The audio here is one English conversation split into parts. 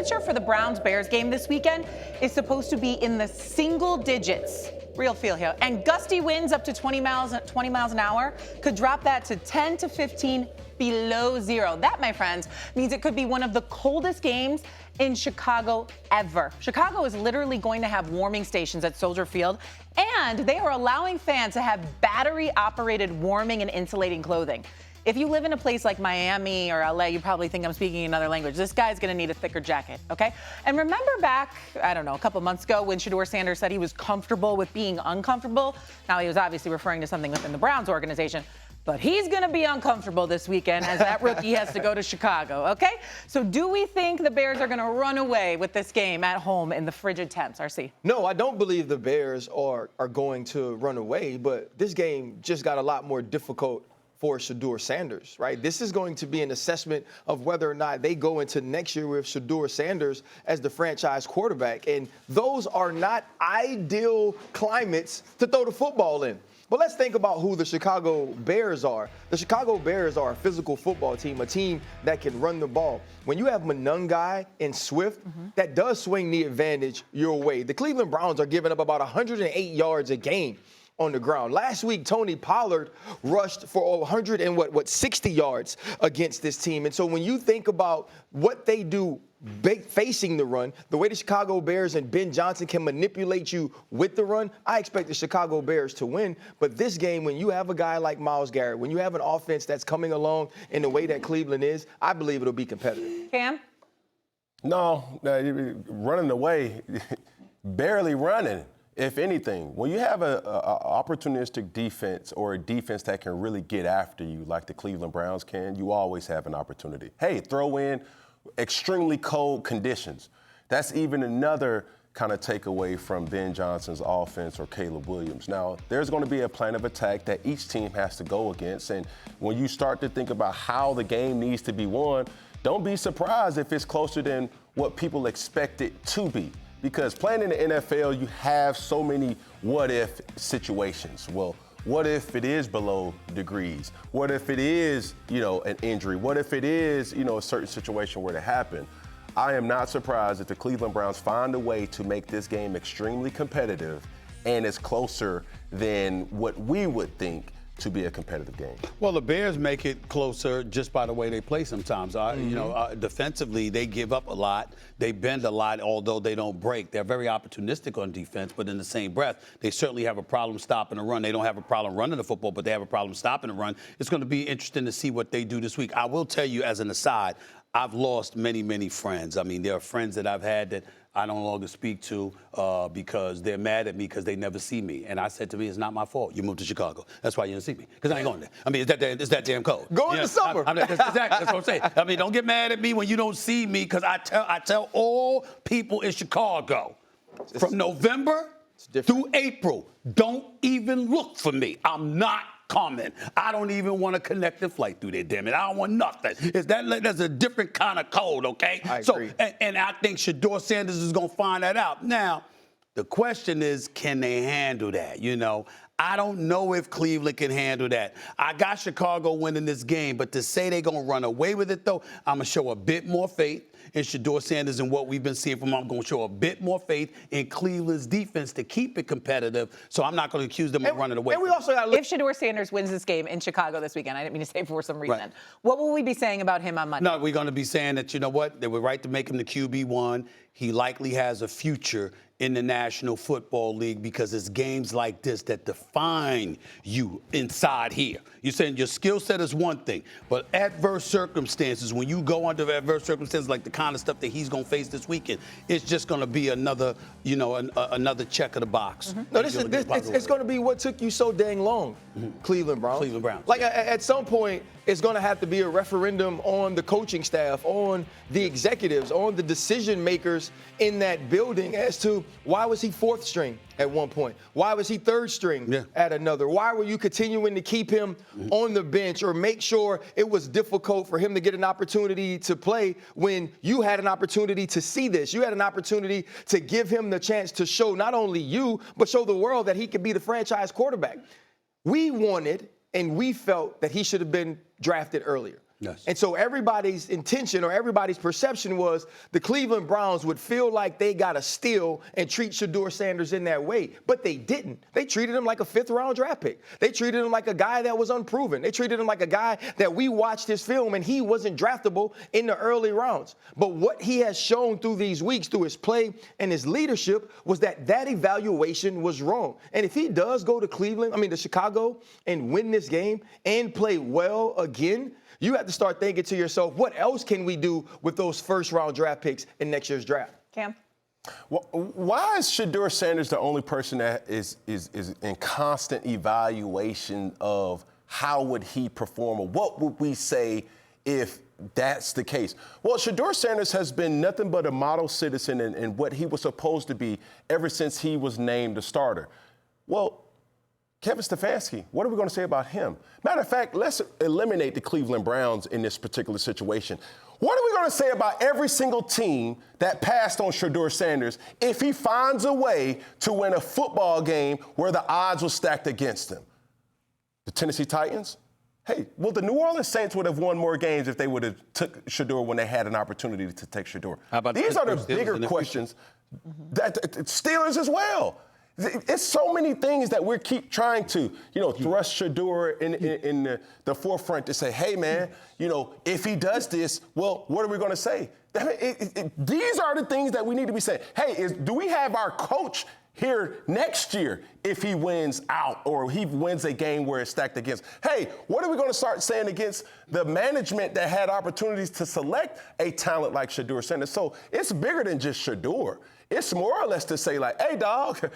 temperature for the Browns-Bears game this weekend is supposed to be in the single digits. Real feel here. And gusty winds up to 20 miles an hour could drop that to 10 to 15 below zero. That, my friends, means it could be one of the coldest games in Chicago ever. Chicago is literally going to have warming stations at Soldier Field, and they are allowing fans to have battery-operated warming and insulating clothing. If you live in a place like Miami or LA, you probably think I'm speaking another language. This guy's going to need a thicker jacket, okay? And remember back, I don't know, a couple months ago when Shedeur Sanders said he was comfortable with being uncomfortable? Now, he was obviously referring to something within the Browns organization. But he's going to be uncomfortable this weekend as that rookie has to go to Chicago, okay? So do we think the Bears are going to run away with this game at home in the frigid temps, RC? No, I don't believe the Bears are going to run away, but this game just got a lot more difficult for Shedeur Sanders, right? This is going to be an assessment of whether or not they go into next year with Shedeur Sanders as the franchise quarterback. And those are not ideal climates to throw the football in. But let's think about who the Chicago Bears are. The Chicago Bears are a physical football team, a team that can run the ball. When you have Monungai and Swift, that does swing the advantage your way. The Cleveland Browns are giving up about 108 yards a game on the ground. Last week, Tony Pollard rushed for 60 yards against this team. And so when you think about what they do facing the run, the way the Chicago Bears and Ben Johnson can manipulate you with the run, I expect the Chicago Bears to win. But this game, when you have a guy like Myles Garrett, when you have an offense that's coming along in the way that Cleveland is, I believe it'll be competitive. Cam? No, running away, barely running. If anything, when you have an opportunistic defense or a defense that can really get after you like the Cleveland Browns can, you always have an opportunity. Hey, throw in extremely cold conditions. That's even another kind of takeaway from Ben Johnson's offense or Caleb Williams. Now, there's going to be a plan of attack that each team has to go against. And when you start to think about how the game needs to be won, don't be surprised if it's closer than what people expect it to be. Because playing in the NFL, you have so many what-if situations. Well, what if it is below degrees? What if it is, an injury? What if it is, a certain situation where it happened? I am not surprised if the Cleveland Browns find a way to make this game extremely competitive and it's closer than what we would think to be a competitive game. Well, the Bears make it closer just by the way they play sometimes. Defensively, they give up a lot. They bend a lot, although they don't break. They're very opportunistic on defense, but in the same breath, they certainly have a problem stopping the run. They don't have a problem running the football, but they have a problem stopping the run. It's going to be interesting to see what they do this week. I will tell you, as an aside, I've lost many, many friends. I mean, there are friends that I've had that I no longer speak to because they're mad at me because they never see me. And I said to me, it's not my fault. You moved to Chicago. That's why you didn't see me, because I ain't going there. I mean, it's that damn cold. Go in the summer. Exactly. That's what I'm saying. I mean, don't get mad at me when you don't see me, because I tell all people in Chicago from November through April, don't even look for me. I'm not coming. I don't even want a connected flight through there, damn it. I don't want nothing. That's a different kind of code, okay? I agree. And I think Shedeur Sanders is going to find that out. Now, the question is, can they handle that? I don't know if Cleveland can handle that. I got Chicago winning this game, but to say they're going to run away with it, though, I'm going to show a bit more faith in Shedeur Sanders and what we've been seeing from him. I'm going to show a bit more faith in Cleveland's defense to keep it competitive, so I'm not going to accuse them of running away. And we also got if Shedeur Sanders wins this game in Chicago this weekend, I didn't mean to say for some reason, right, what will we be saying about him on Monday? No, we're going to be saying that, you know what, they were right to make him the QB1. He likely has a future in the National Football League, because it's games like this that define you inside here. You're saying your skill set is one thing, but adverse circumstances, when you go under adverse circumstances like the kind of stuff that he's going to face this weekend, it's just going to be another, another check of the box. No, it's going to be what took you so dang long, Cleveland Browns. Cleveland Browns. Like, at some point, it's going to have to be a referendum on the coaching staff, on the executives, on the decision makers in that building as to why was he fourth string at one point? Why was he third string at another? Why were you continuing to keep him on the bench or make sure it was difficult for him to get an opportunity to play when you had an opportunity to see this? You had an opportunity to give him the chance to show not only you, but show the world that he could be the franchise quarterback. We wanted and we felt that he should have been drafted earlier. Yes. And so everybody's intention or everybody's perception was the Cleveland Browns would feel like they got to steal and treat Shedeur Sanders in that way. But they didn't. They treated him like a 5th-round draft pick. They treated him like a guy that was unproven. They treated him like a guy that we watched his film and he wasn't draftable in the early rounds. But what he has shown through these weeks, through his play and his leadership, was that evaluation was wrong. And if he does go to Chicago, and win this game and play well again, you have to start thinking to yourself, what else can we do with those first-round draft picks in next year's draft? Cam? Well, why is Shedeur Sanders the only person that is in constant evaluation of how would he perform, or what would we say if that's the case? Well, Shedeur Sanders has been nothing but a model citizen in what he was supposed to be ever since he was named a starter. Well, Kevin Stefanski, what are we going to say about him? Matter of fact, let's eliminate the Cleveland Browns in this particular situation. What are we going to say about every single team that passed on Shedeur Sanders if he finds a way to win a football game where the odds were stacked against him? The Tennessee Titans? Hey, well, the New Orleans Saints would have won more games if they would have took Shedeur when they had an opportunity to take Shedeur. These are the bigger questions. That Steelers as well. It's so many things that we keep trying to, thrust Shedeur in the forefront to say, hey, man, if he does this, well, what are we going to say? These are the things that we need to be saying. Hey, do we have our coach here next year if he wins out or he wins a game where it's stacked against? Hey, what are we going to start saying against the management that had opportunities to select a talent like Shedeur Sanders? So it's bigger than just Shedeur. It's more or less to say, like, hey, dog,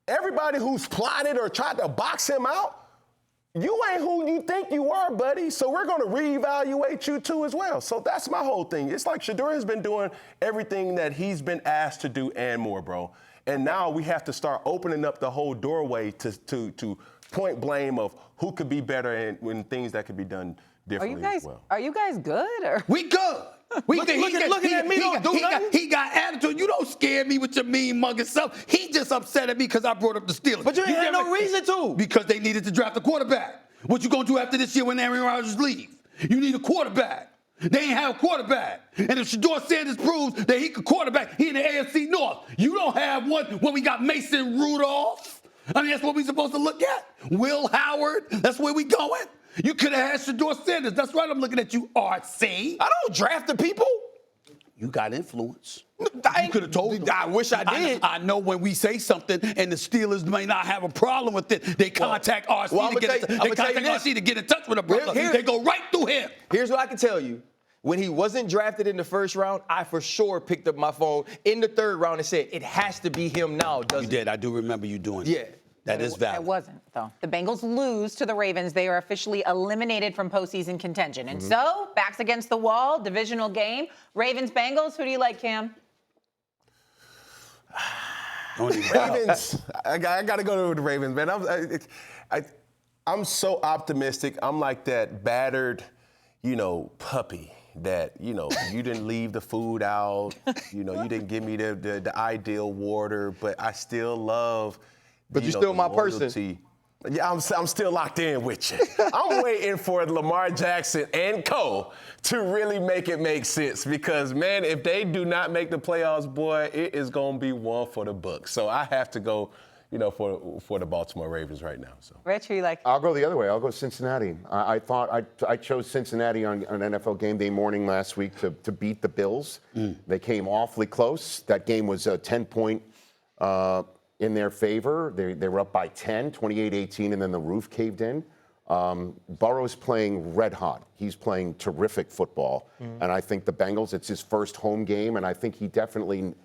everybody who's plotted or tried to box him out, you ain't who you think you are, buddy. So we're going to reevaluate you too as well. So that's my whole thing. It's like Shedeur has been doing everything that he's been asked to do and more, bro. And now we have to start opening up the whole doorway to point blame of who could be better and when things that could be done differently as well. Are you guys good? Or? We good. Looking at me, don't do nothing. He got attitude. You don't scare me with your mean mugging stuff. He just upset at me because I brought up the Steelers. But you ain't had no reason to. Because they needed to draft a quarterback. What you gonna do after this year when Aaron Rodgers leaves? You need a quarterback. They ain't have a quarterback. And if Shedeur Sanders proves that he could quarterback, he in the AFC North. You don't have one when we got Mason Rudolph. I mean, that's what we supposed to look at. Will Howard, that's where we going. You could have had Shedeur Sanders. That's right, I'm looking at you, RC. I don't draft the people. You got influence. You could have told them. I wish I did. I know when we say something and the Steelers may not have a problem with it, they contact RC to get in touch with a brother. They go right through him. Here's what I can tell you. When he wasn't drafted in the first round, I for sure picked up my phone in the third round and said, it has to be him now, doesn't it? You did. I do remember you doing that. Yeah. That is valid. It wasn't, though. The Bengals lose to the Ravens. They are officially eliminated from postseason contention. And so, backs against the wall, divisional game. Ravens-Bengals, who do you like, Cam? Ravens. I got to go to the Ravens, man. I'm so optimistic. I'm like that battered, puppy that, you didn't leave the food out. You didn't give me the ideal water, but I still love. But you're still my person. Yeah, I'm still locked in with you. I'm waiting for Lamar Jackson and co to really make it make sense because, man, if they do not make the playoffs, boy, it is going to be one for the books. So I have to go, for the Baltimore Ravens right now. So. Rich, who you like? I'll go the other way. I'll go Cincinnati. I thought I chose Cincinnati on NFL game day morning last week to beat the Bills. They came awfully close. That game was a 10-point in their favor. They were up by 10, 28-18, and then the roof caved in. Burrow's playing red hot. He's playing terrific football. And I think the Bengals, it's his first home game, and I think he definitely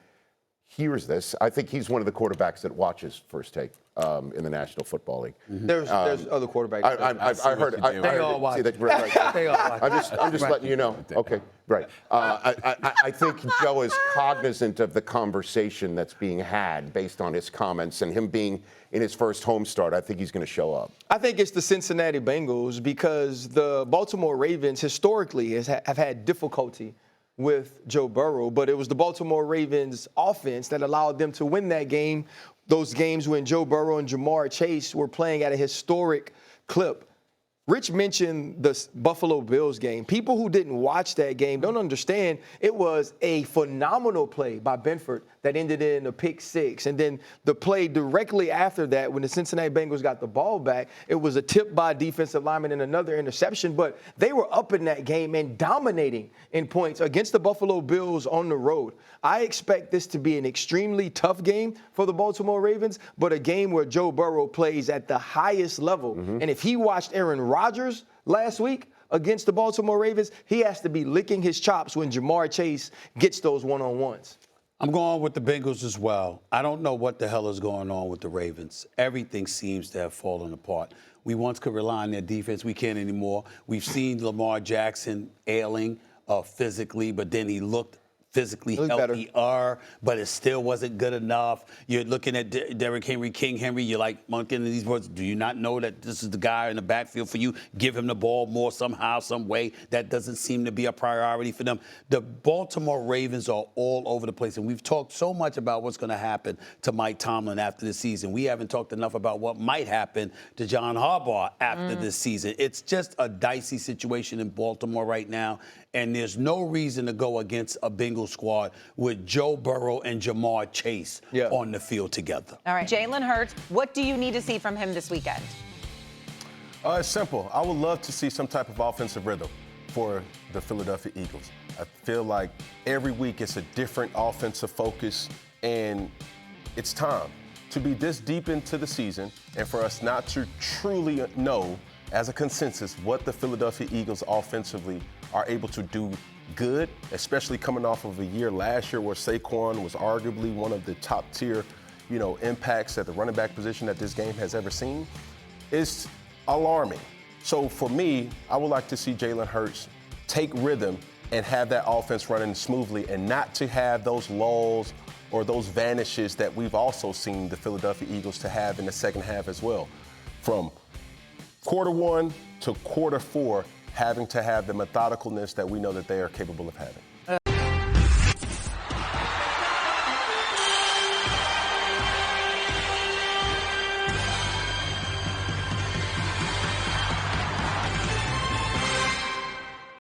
hears this. I think he's one of the quarterbacks that watches First Take in the National Football League. There's other quarterbacks. I heard. They all watch. I'm just letting you know. Okay, right. I think Joe is cognizant of the conversation that's being had based on his comments and him being in his first home start. I think he's going to show up. I think it's the Cincinnati Bengals because the Baltimore Ravens historically have had difficulty with Joe Burrow, but it was the Baltimore Ravens offense that allowed them to win that game, those games when Joe Burrow and Jamar Chase were playing at a historic clip. Rich mentioned the Buffalo Bills game. People who didn't watch that game don't understand it was a phenomenal play by Benford that ended in a pick six. And then the play directly after that, when the Cincinnati Bengals got the ball back, it was a tip by a defensive lineman and another interception. But they were up in that game and dominating in points against the Buffalo Bills on the road. I expect this to be an extremely tough game for the Baltimore Ravens, but a game where Joe Burrow plays at the highest level. And if he watched Aaron Rodgers last week against the Baltimore Ravens, he has to be licking his chops when Jamar Chase gets those one-on-ones. I'm going with the Bengals as well. I don't know what the hell is going on with the Ravens. Everything seems to have fallen apart. We once could rely on their defense. We can't anymore. We've seen Lamar Jackson ailing physically, but then he looked physically healthier, but it still wasn't good enough. You're looking at Derrick Henry, King Henry. You're like, monkeying these words. Do you not know that this is the guy in the backfield for you? Give him the ball more somehow, some way. That doesn't seem to be a priority for them. The Baltimore Ravens are all over the place, and we've talked so much about what's going to happen to Mike Tomlin after the season. We haven't talked enough about what might happen to John Harbaugh after this season. It's just a dicey situation in Baltimore right now, and there's no reason to go against a Bengals squad with Joe Burrow and Jamar Chase on the field together. All right, Jalen Hurts, what do you need to see from him this weekend? It's simple. I would love to see some type of offensive rhythm for the Philadelphia Eagles. I feel like every week it's a different offensive focus, and it's time to be this deep into the season and for us not to truly know as a consensus what the Philadelphia Eagles offensively are able to do good, especially coming off of a year last year where Saquon was arguably one of the top tier, impacts at the running back position that this game has ever seen. It's alarming. So for me, I would like to see Jalen Hurts take rhythm and have that offense running smoothly and not to have those lulls or those vanishes that we've also seen the Philadelphia Eagles to have in the second half as well. From quarter one to quarter four, having to have the methodicalness that we know that they are capable of having.